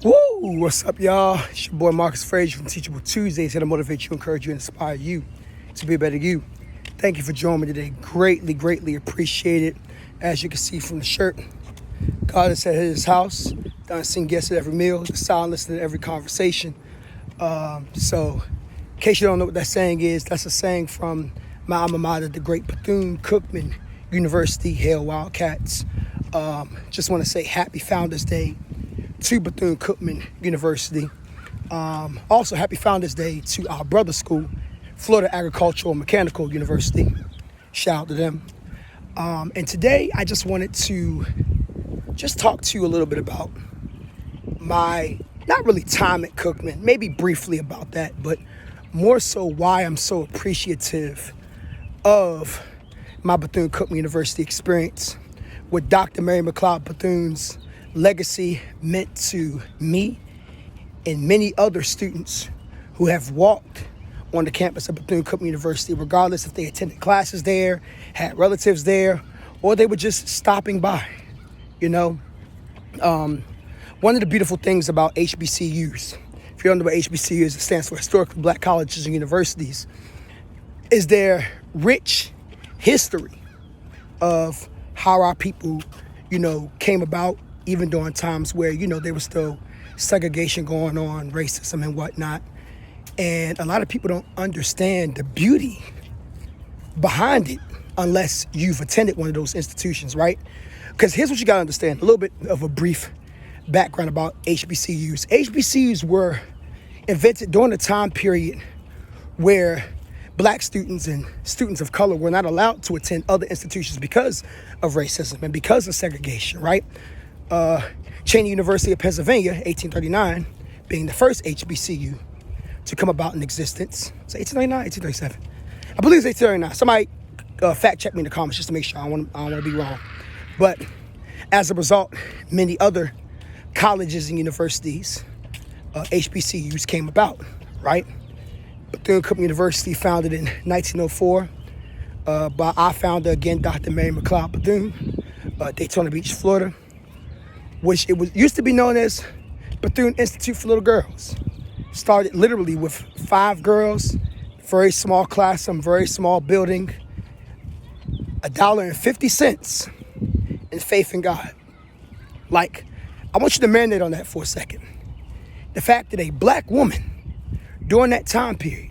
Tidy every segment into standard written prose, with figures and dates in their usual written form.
Woo! What's up, y'all? It's your boy Marcus Frazier from Teachable Tuesday, here to motivate you, encourage you, and inspire you to be a better you. Thank you for joining me today. Greatly appreciate it. As you can see from the shirt, God is at his house. Done sing guests at every meal, the sound listening to every conversation. So, in case you don't know what that saying is, that's a saying from my Alma-Mater, the great Bethune-Cookman University. Hail Wildcats. Just want to say happy Founders Day to Bethune-Cookman University. Also, happy Founders Day to our brother school, Florida Agricultural and Mechanical University. Shout out to them. And today, I just wanted to just talk to you a little bit about my, not really time at Cookman, maybe briefly about that, but more so why I'm so appreciative of my Bethune-Cookman University experience, what Dr. McLeod Bethune's legacy meant to me and many other students who have walked on the campus of Bethune-Cookman University, regardless if they attended classes there, had relatives there, or they were just stopping by. You know, one of the beautiful things about HBCUs, if you don't know what HBCUs, it stands for Historically Black Colleges and Universities, is their rich history of how our people, came about, even during times where, there was still segregation going on, racism and whatnot. And a lot of people don't understand the beauty behind it unless you've attended one of those institutions, right? Because here's what you got to understand, a little bit of a brief background about HBCUs. HBCUs were invented during a time period where Black students and students of color were not allowed to attend other institutions because of racism and because of segregation, right? Cheyney University of Pennsylvania, 1839, being the first HBCU to come about in existence. Is it 1839, 1837? I believe it's 1839. Somebody fact check me in the comments just to make sure I don't want to be wrong. But as a result, many other colleges and universities, HBCUs came about, right? Bethune-Cookman University, founded in 1904 by our founder, again, Dr. McLeod Bethune, Daytona Beach, Florida, which used to be known as Bethune Institute for Little Girls. Started literally with 5 girls, very small class, some very small building, $1.50 in faith in God. Like, I want you to marinate on that for a second. The fact that a Black woman during that time period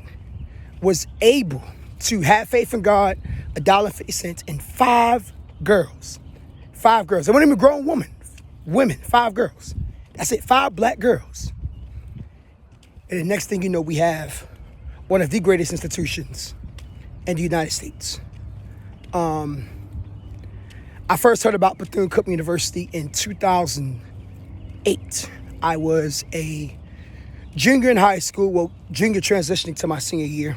was able to have faith in God, $1.50, and 5 girls. 5 girls. They weren't even grown women, 5 girls. That's it, 5 Black girls. And the next thing you know, we have one of the greatest institutions in the United States. I first heard about Bethune-Cookman University in 2008. I was a junior in high school, junior transitioning to my senior year.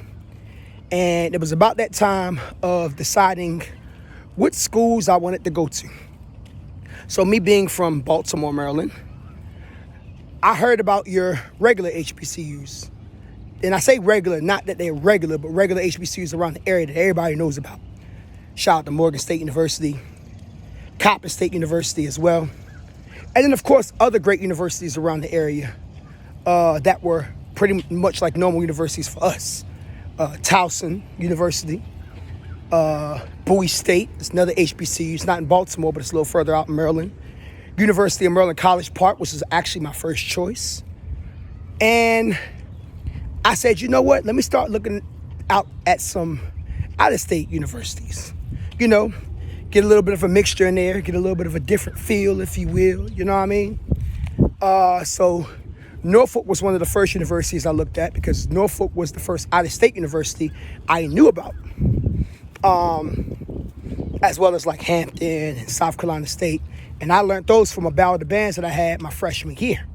And it was about that time of deciding what schools I wanted to go to. So me being from Baltimore, Maryland, I heard about your regular HBCUs. And I say regular, not that they're regular, but regular HBCUs around the area that everybody knows about. Shout out to Morgan State University, Coppin State University as well. And then, of course, other great universities around the area that were pretty much like normal universities for us. Towson University, Bowie State, it's another HBCU. It's not in Baltimore, but it's a little further out in Maryland. University of Maryland College Park, which is actually my first choice. And I said, you know what? Let me start looking out at some out-of-state universities. Get a little bit of a mixture in there, get a little bit of a different feel, if you will. You know what I mean? So Norfolk was one of the first universities I looked at because Norfolk was the first out-of-state university I knew about. As well as like Hampton and South Carolina State. And I learned those from a battle of the bands that I had my freshman year.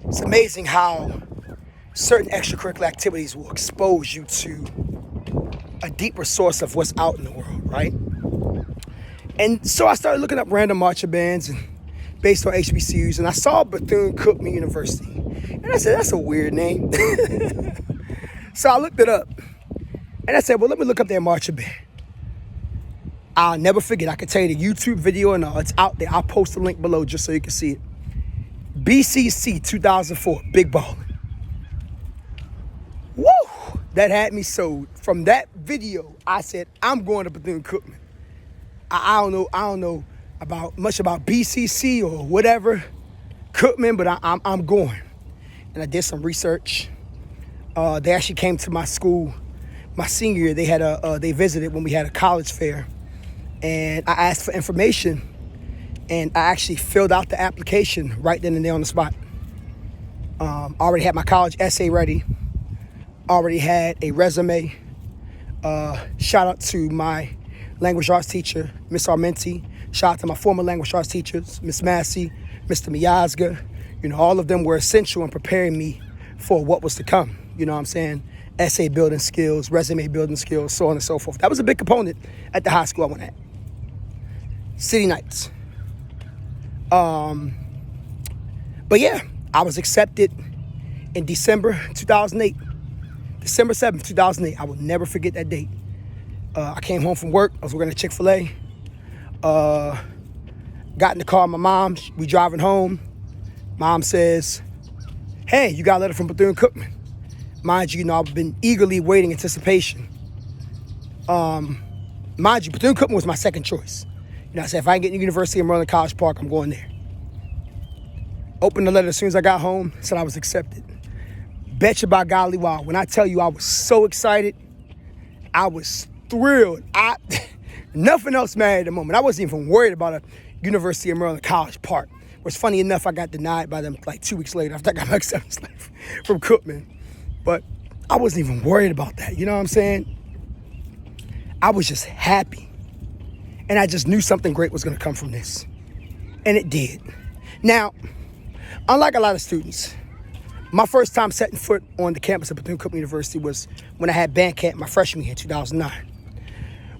It's amazing how certain extracurricular activities will expose you to a deeper source of what's out in the world, right? And so I started looking up random marching bands and based on HBCUs, and I saw Bethune-Cookman University. And I said, that's a weird name. So I looked it up. And I said, well, let me look up their marching band. I'll never forget. I can tell you the YouTube video and all. It's out there. I'll post the link below just so you can see it. BCC 2004, big ballin'. Woo! That had me sold. From that video, I said, I'm going to Bethune-Cookman. I don't know much about BCC or whatever, Cookman, but I'm going. And I did some research. They actually came to my school my senior year. They visited when we had a college fair, and I asked for information, and I actually filled out the application right then and there on the spot. Already had my college essay ready. Already had a resume. Shout out to my language arts teacher, Miss Armenti. Shout out to my former language arts teachers, Miss Massey, Mr. Miazga. All of them were essential in preparing me for what was to come. You know what I'm saying? Essay building skills, resume building skills, so on and so forth. That was a big component at the high school I went at. City Nights. But yeah, I was accepted in December 2008. December 7th, 2008. I will never forget that date. I came home from work. I was working at Chick-fil-A. Got in the car with my mom. We driving home. Mom says, hey, you got a letter from Bethune-Cookman. Mind you, I've been eagerly waiting anticipation. Mind you, Bethune-Cookman was my second choice. I said, if I can get in the University of Maryland College Park, I'm going there. Opened the letter as soon as I got home, said I was accepted. Betcha by golly, wow. When I tell you I was so excited, I was thrilled. Nothing else mattered at the moment. I wasn't even worried about a University of Maryland College Park. Was funny enough, I got denied by them like 2 weeks later after I got my acceptance letter from Cookman. But I wasn't even worried about that. You know what I'm saying? I was just happy. And I just knew something great was going to come from this. And it did. Now, unlike a lot of students, my first time setting foot on the campus of Bethune-Cookman University was when I had band camp my freshman year in 2009.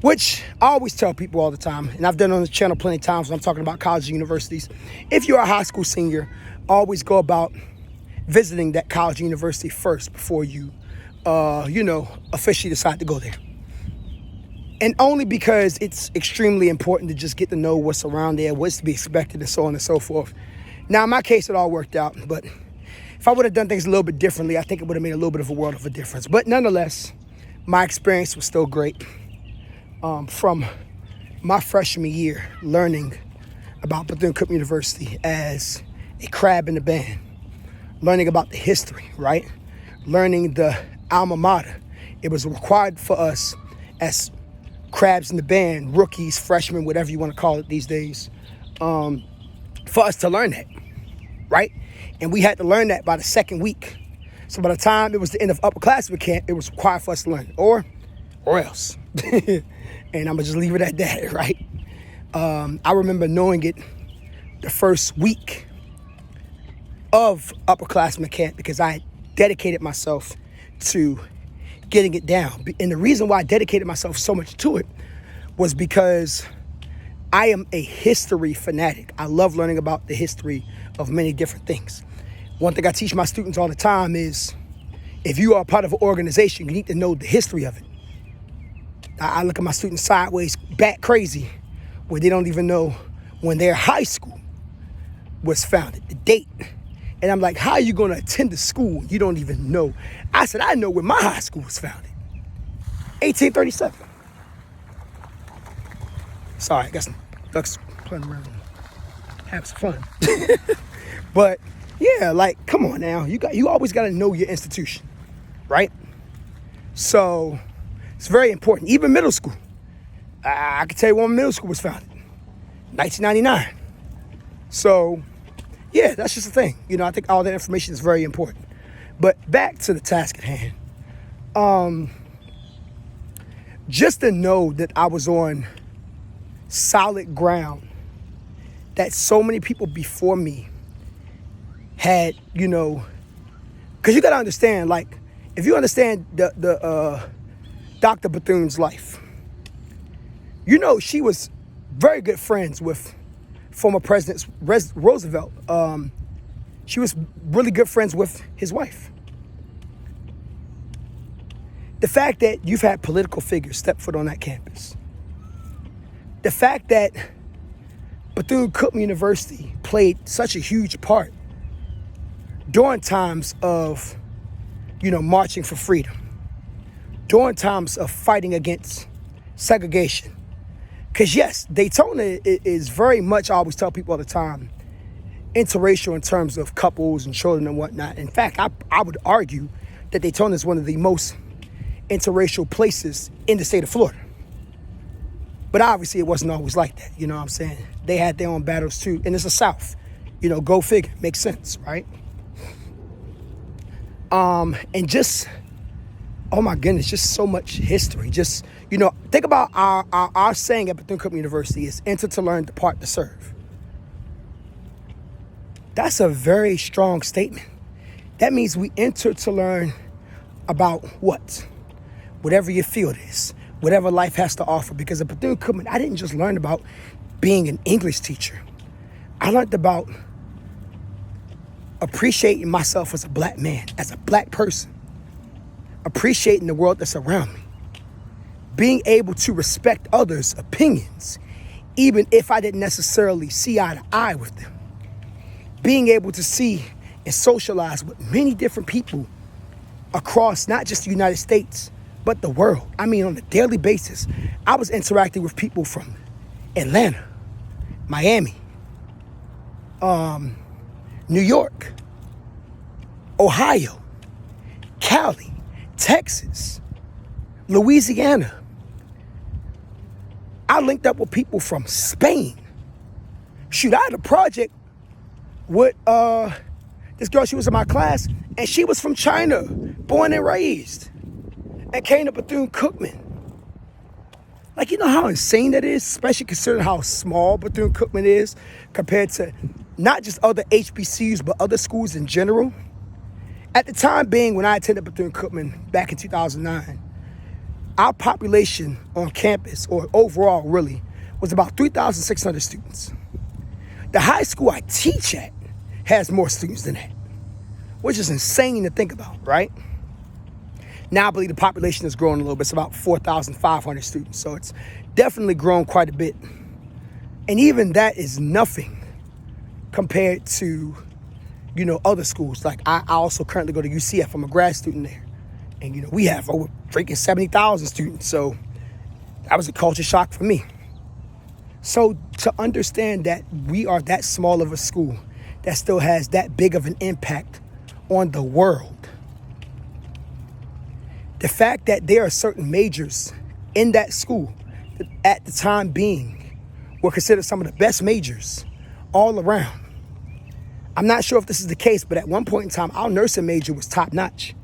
Which I always tell people all the time, and I've done it on the channel plenty of times when I'm talking about colleges and universities. If you're a high school senior, always go about visiting that college or university first before you, officially decide to go there. And only because it's extremely important to just get to know what's around there, what's to be expected, and so on and so forth. Now, in my case, it all worked out, but if I would have done things a little bit differently, I think it would have made a little bit of a world of a difference. But nonetheless, my experience was still great. From my freshman year, learning about Bethune-Cookman University as a crab in the band, learning about the history, right? Learning the alma mater. It was required for us as crabs in the band, rookies, freshmen, whatever you want to call it these days, for us to learn that, right? And we had to learn that by the second week. So by the time it was the end of upperclassmen camp, it was required for us to learn it, or else. And I'm going to just leave it at that, right? I remember knowing it the first week of upperclassmen camp because I dedicated myself to getting it down. And the reason why I dedicated myself so much to it was because I am a history fanatic. I love learning about the history of many different things. One thing I teach my students all the time is if you are a part of an organization, you need to know the history of it. I look at my students sideways, bat crazy, where they don't even know when their high school was founded, the date. And I'm like, how are you going to attend a school you don't even know? I said, I know when my high school was founded, 1837. Sorry, I got some ducks playing around, have some fun. But yeah, like, come on now, you always got to know your institution, right? So it's very important. Even middle school. I can tell you when middle school was founded. 1999. So, yeah, that's just the thing. I think all that information is very important. But back to the task at hand. Just to know that I was on solid ground, that so many people before me had, because you got to understand, like, if you understand the Dr. Bethune's life, she was very good friends with former President Roosevelt. She was really good friends with his wife. The fact that you've had political figures step foot on that campus. The fact that Bethune-Cookman University played such a huge part during times of, marching for freedom, during times of fighting against segregation. Because yes, Daytona is very much, I always tell people all the time, interracial in terms of couples and children and whatnot. In fact, I would argue that Daytona is one of the most interracial places in the state of Florida. But obviously it wasn't always like that, you know what I'm saying? They had their own battles too, and it's the South. Go figure, makes sense, right? And just, oh my goodness, just so much history. Just, think about our saying at Bethune-Cookman University is enter to learn, depart to serve. That's a very strong statement. That means we enter to learn about what? Whatever your field is, whatever life has to offer. Because at Bethune-Cookman, I didn't just learn about being an English teacher. I learned about appreciating myself as a black man, as a black person, appreciating the world that's around me, being able to respect others' opinions, even if I didn't necessarily see eye to eye with them, being able to see and socialize with many different people across not just the United States, but the world. I mean, on a daily basis, I was interacting with people from Atlanta, Miami, New York, Ohio, Cali, Texas, Louisiana. I linked up with people from Spain. Shoot, I had a project with this girl. She was in my class, and she was from China, born and raised, and came to Bethune-Cookman. Like, you know how insane that is, especially considering how small Bethune-Cookman is compared to not just other HBCUs, but other schools in general. At the time being, when I attended Bethune-Cookman back in 2009, our population on campus, or overall really, was about 3,600 students. The high school I teach at has more students than that, which is insane to think about, right? Now I believe the population has grown a little bit. It's about 4,500 students. So it's definitely grown quite a bit. And even that is nothing compared to, other schools. Like I also currently go to UCF. I'm a grad student there. And, we have over freaking 70,000 students. So that was a culture shock for me. So to understand that we are that small of a school that still has that big of an impact on the world. The fact that there are certain majors in that school that at the time being were considered some of the best majors all around. I'm not sure if this is the case, but at one point in time, our nursing major was top notch.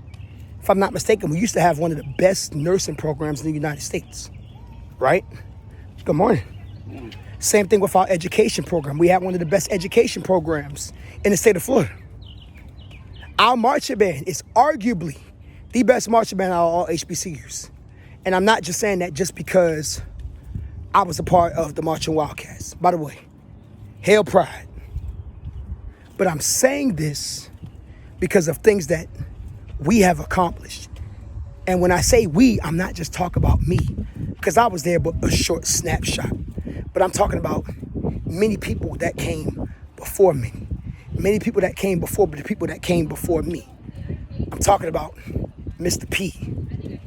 If I'm not mistaken, we used to have one of the best nursing programs in the United States, right? Good morning. Same thing with our education program. We had one of the best education programs in the state of Florida. Our marching band is arguably the best marching band out of all HBCUs. And I'm not just saying that just because I was a part of the Marching Wildcats. By the way, hail pride. But I'm saying this because of things that we have accomplished. And when I say we, I'm not just talking about me, because I was there but a short snapshot. But I'm talking about many people that came before me. Many people that came before the people that came before me. I'm talking about Mr. P,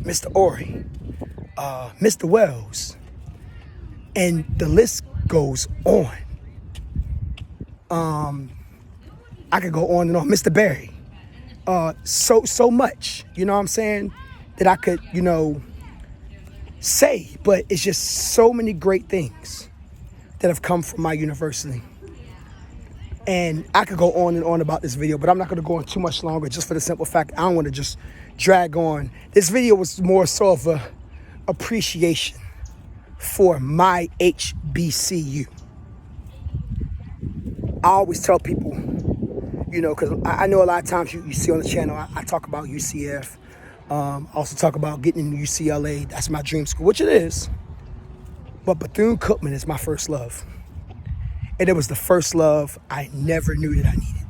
Mr. Ori, Mr. Wells, and the list goes on. I could go on and on. Mr. Barry. So much, you know what I'm saying, that I could, say, but it's just so many great things that have come from my university. And I could go on and on about this video, but I'm not going to go on too much longer just for the simple fact I don't want to just drag on. This video was more so of a appreciation for my HBCU. I always tell people, because I know a lot of times you see on the channel, I talk about UCF. I also talk about getting into UCLA. That's my dream school, which it is. But Bethune-Cookman is my first love. And it was the first love I never knew that I needed.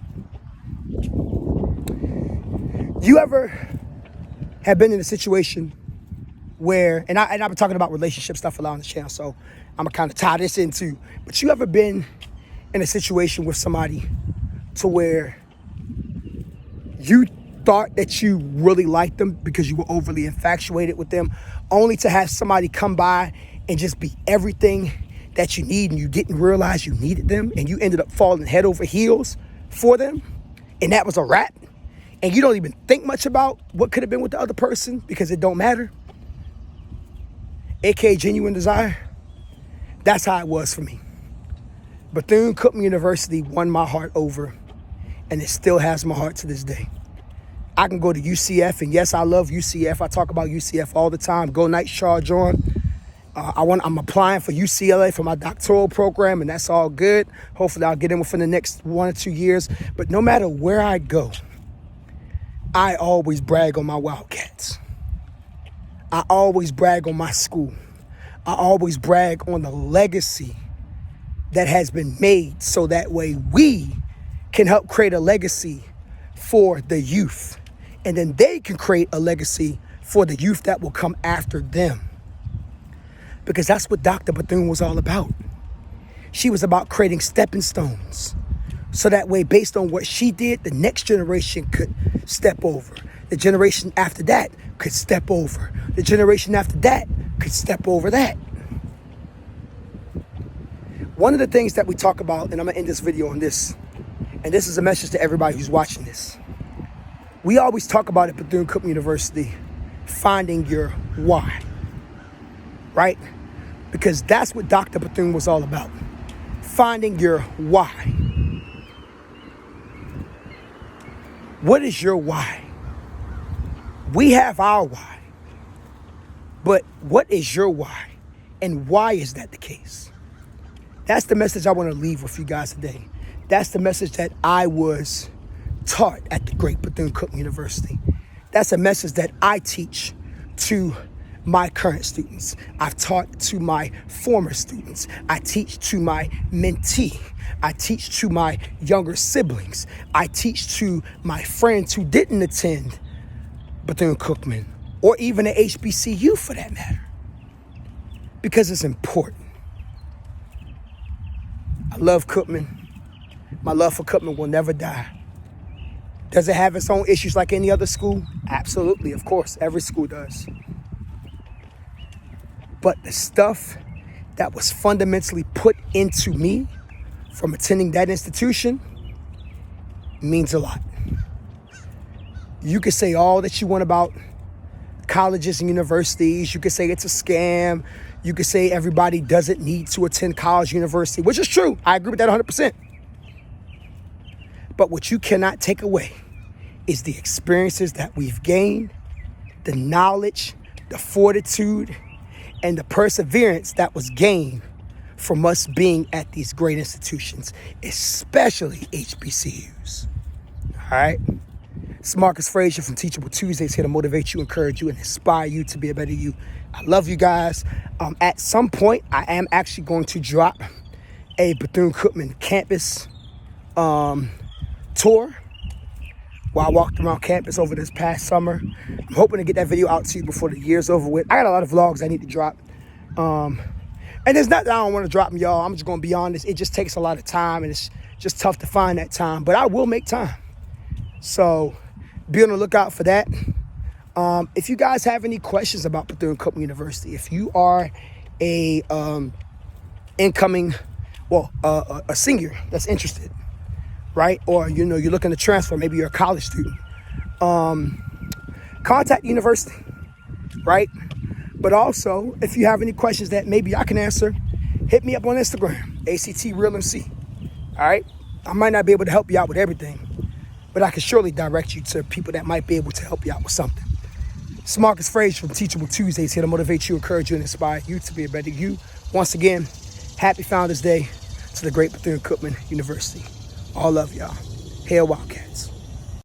You ever have been in a situation where, and I've been talking about relationship stuff a lot on the channel, so I'm going to kind of tie this into, but you ever been in a situation with somebody to where You thought that you really liked them because you were overly infatuated with them, only to have somebody come by and just be everything that you need, and you didn't realize you needed them, and you ended up falling head over heels for them, and that was a wrap, and you don't even think much about what could have been with the other person because it don't matter, aka genuine desire. That's how it was for me. Bethune-Cookman University won my heart over, and it still has my heart to this day. I can go to UCF, and yes, I love UCF. I talk about UCF all the time. Go Knights, charge on. I'm applying for UCLA for my doctoral program, and that's all good. Hopefully, I'll get in within the next 1 or 2 years. But no matter where I go, I always brag on my Wildcats. I always brag on my school. I always brag on the legacy that has been made, so that way we can help create a legacy for the youth. And then they can create a legacy for the youth that will come after them. Because that's what Dr. Bethune was all about. She was about creating stepping stones. So that way, based on what she did, the next generation could step over. The generation after that could step over. The generation after that could step over that. One of the things that we talk about, and I'm going to end this video on this, and this is a message to everybody who's watching this. We always talk about at Bethune-Cookman University, finding your why, right? Because that's what Dr. Bethune was all about, finding your why. What is your why? We have our why, but what is your why? And why is that the case? That's the message I want to leave with you guys today. That's the message that I was taught at the great Bethune-Cookman University. That's a message that I teach to my current students. I've taught to my former students. I teach to my mentee. I teach to my younger siblings. I teach to my friends who didn't attend Bethune-Cookman or even at HBCU for that matter, because it's important. I love Cookman. My love for Cookman will never die. Does it have its own issues like any other school? Absolutely, of course. Every school does. But the stuff that was fundamentally put into me from attending that institution means a lot. You could say all that you want about colleges and universities. You could say it's a scam. You could say everybody doesn't need to attend college, university, which is true. I agree with that 100%. But what you cannot take away is the experiences that we've gained, the knowledge, the fortitude, and the perseverance that was gained from us being at these great institutions, especially HBCUs. All right? It's Marcus Frazier from Teachable Tuesdays, here to motivate you, encourage you, and inspire you to be a better you. I love you guys. At some point, I am actually going to drop a Bethune-Cookman campus tour while I walked around campus over this past summer. I'm hoping to get that video out to you before the year's over with. I got a lot of vlogs I need to drop. And it's not that I don't want to drop them, y'all. I'm just going to be honest. It just takes a lot of time, and it's just tough to find that time. But I will make time. So be on the lookout for that. If you guys have any questions about Bethune-Cookman University, if you are a incoming, a senior that's interested, right? Or, you're looking to transfer, maybe you're a college student, contact the university, right? But also, if you have any questions that maybe I can answer, hit me up on Instagram, ACTRealMC, all right? I might not be able to help you out with everything, but I can surely direct you to people that might be able to help you out with something. It's Marcus Frazier from Teachable Tuesdays, here to motivate you, encourage you, and inspire you to be a better you. Once again, happy Founders Day to the great Bethune-Cookman University. All love y'all. Hail Wildcats.